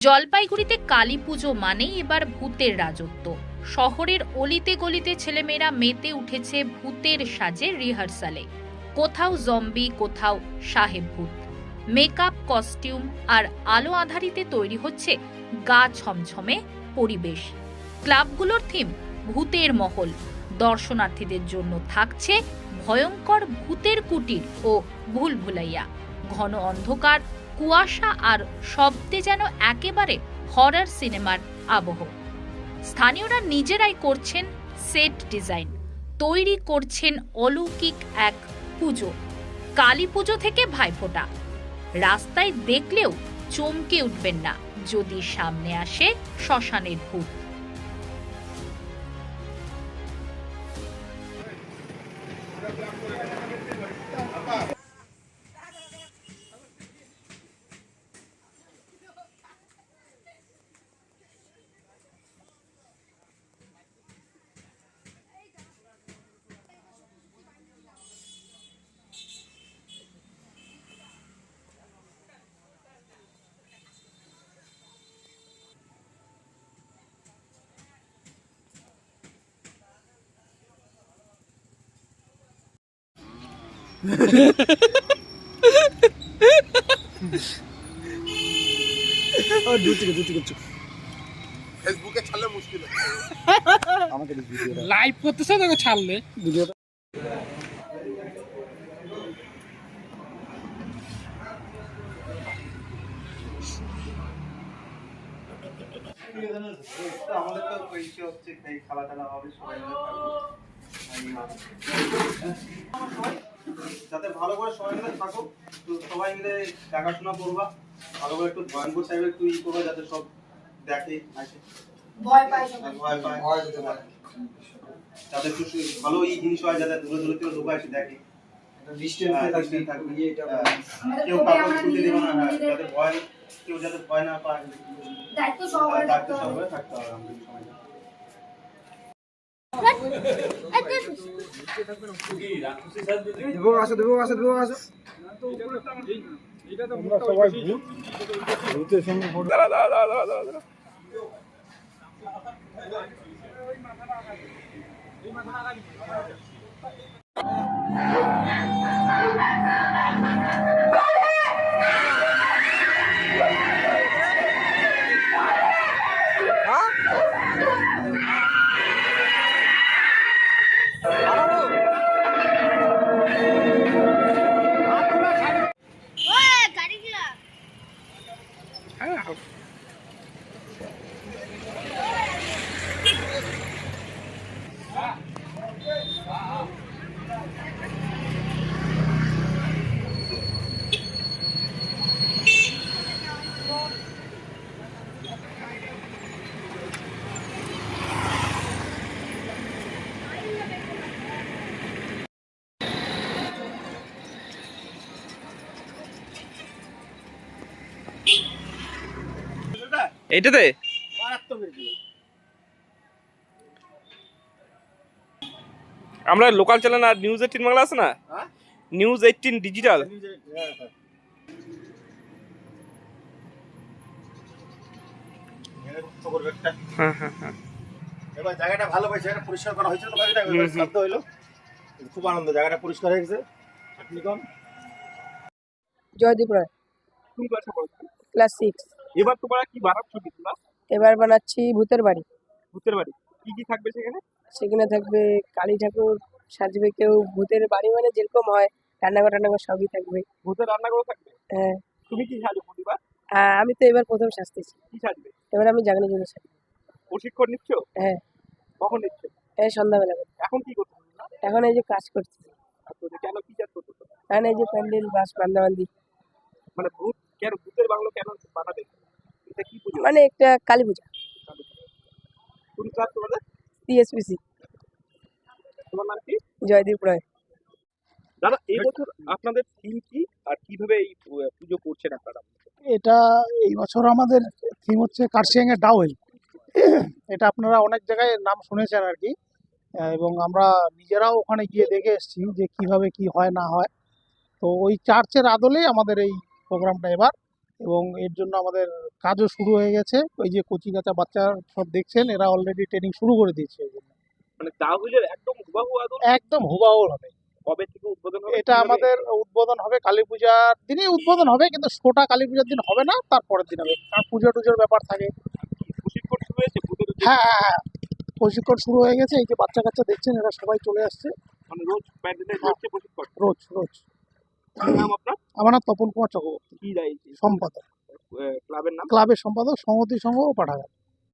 জলপাইগুড়িতে কালী পুজো মানেই এবার ভূতের রাজত্ব। শহরের অলিতে গলিতে ছেলেমেয়েরা মেতে উঠেছে ভূতের সাজে রিহার্সালে। কোথাও জম্বি, কোথাও সাহেব ভূত। মেকআপ, কস্টিউম আর আলো আধারিতে তৈরি হচ্ছে গা ছমছমে পরিবেশ। ক্লাবগুলোর থিম ভূতের মহল। দর্শনার্থীদের জন্য থাকছে ভয়ঙ্কর ভূতের কুটির ও ভুলভুলাইয়া। ঘন অন্ধকার, কুয়াশা আর শব্দে যেন একেবারে হরর সিনেমার আবহ। স্থানীয়রা নিজেরাই করছেন সেট ডিজাইন, তৈরি করছেন অলৌকিক এক পুজো। কালী পুজো থেকে ভাইফোঁটা। রাস্তায় দেখলেও চমকে উঠবেন না যদি সামনে আসে শ্মশানের ভূত। ফেসবুকে ছাড়লে মুশকিল আমাকে ভিডিওটা লাইভ করতেছে তোকে ছাড়লে ভিডিওটা আমাদের তো পরিচয় হচ্ছে এই খাওয়া দাওয়া হবে সবাই যাতে ভালো করে সবাই মিলে থাকো, তো সবাই মিলে দেখাশোনা করবা, ভালো করে একটু ভয়ঙ্কর সাহেব একটু ই করবা যাতে সব দেখে আসে ভয় পায় যাতে একটু ভালো এই জিনিস হয়, যাতে দূরে দূরে থেকে লোক এসে দেখে কেউ কাউকে ছুটে দেবে না, যাতে ভয় কেউ যাতে ভয় না পায়, দায়িত্ব সহকারে থাকতে হবে আমাদের সবাই। ভূতের সঙ্গে এইটাতে আমরা লোকাল চ্যানেল আর নিউজ 18 বাংলা আছে না, নিউজ 18 ডিজিটাল। এবার জায়গাটা ভালো পাইছে, এটা পরিষ্কার করা হয়েছিল, শব্দ হইলো, খুব আনন্দ, জায়গাটা পরিষ্কার হয়ে গেছে। আপনি কোন? জয়দীপ রায়, কোন ক্লাসে পড়ছেন? ক্লাস 6। এবার তোমরা কি বানাচ্ছ তোমরা? এবার বানাচ্ছি ভূতের বাড়ি। ভূতের বাড়ি কি কি থাকবে সেখানে? সেখানে থাকবে কালী ঠাকুর সাজবে, কেউ ভূতের বাড়ি মানে যেরকম হয় রান্নাঘর টান্নাঘর সবই থাকবে। ভূতের রান্নাঘর থাকবে? হ্যাঁ। তুমি কি সাজবে প্রতিবার? আমি তো এবার প্রথম সাজতেছি। কি সাজবে? এবার আমি জাগনি জন্য সাজবো। প্রশিক্ষণ নিচ্ছ? হ্যাঁ। কখন নিচ্ছ? এই সন্ধ্যাবেলা। এখন কি করছো? এখন এই যে কাজ করছি। কেন কি কাজ করছো? এখন এই যে প্যান্ডেল বাস বান্দাবান্দি। মানে ভূত কেন, ভূতের বাংলো কেন বানাবে? এটা কি পূজা? মানে একটা কালী পূজা। কোন ক্লাস তোমাদের? সিএসপিসি। তোমার নাম কি? জয়দীপ রায়। দাদা এই বছর আপনাদের থিম কি আর কিভাবে এই পুজো করছেন আপনারা? এটা এই বছর আমাদের থিম হচ্ছে কার্শিয়াং এর ডাউল। এটা আপনারা অনেক জায়গায় নাম শুনেছেন আর কি, এবং আমরা নিজেরাও ওখানে গিয়ে দেখে এসেছি যে কিভাবে কি হয় না হয়। তো ওই চার্চের আদলেই আমাদের এই প্রোগ্রামটা এবার। এবং এর জন্য আমাদের কাজও শুরু হয়ে গেছে। ওই যে কচি কাঁচা বাচ্চা সব দেখছেন, এরা অলরেডি ট্রেনিং শুরু করে দিয়েছে এই জন্য। মানে দাহুলের একদম হুবাহু আদল একদম হুবাহু হবে। কবে থেকে উদ্বোধন হবে? এটা কিভাবে? আমাদের উদ্বোধন হবে কালী পূজার দিনই উদ্বোধন হবে, কিন্তু শোটা কালী পূজার দিন হবে না, তারপরের দিন হবে, কারণ পুজো টুজোর ব্যাপার থাকে। প্রশিক্ষণ শুরু হয়েছে ভূতের যে হ্যাঁ হ্যাঁ হ্যাঁ, প্রশিক্ষণ শুরু হয়ে গেছে। এই যে বাচ্চা কাচ্চা দেখছেন, এরা সবাই চলে আসছে মানে রোজ প্যান্ডেলে হ্যাঁ। হচ্ছে প্রশিক্ষণ। রোজ রোজ। কি নাম আপনার? আমার নাম তপন কুমার চক্রবর্তী, কি দায়িত্ব? সম্পাদক, ক্লাবের নাম? ক্লাবের সম্পাদক, সংহতি সংঘ ও পাঠাগার।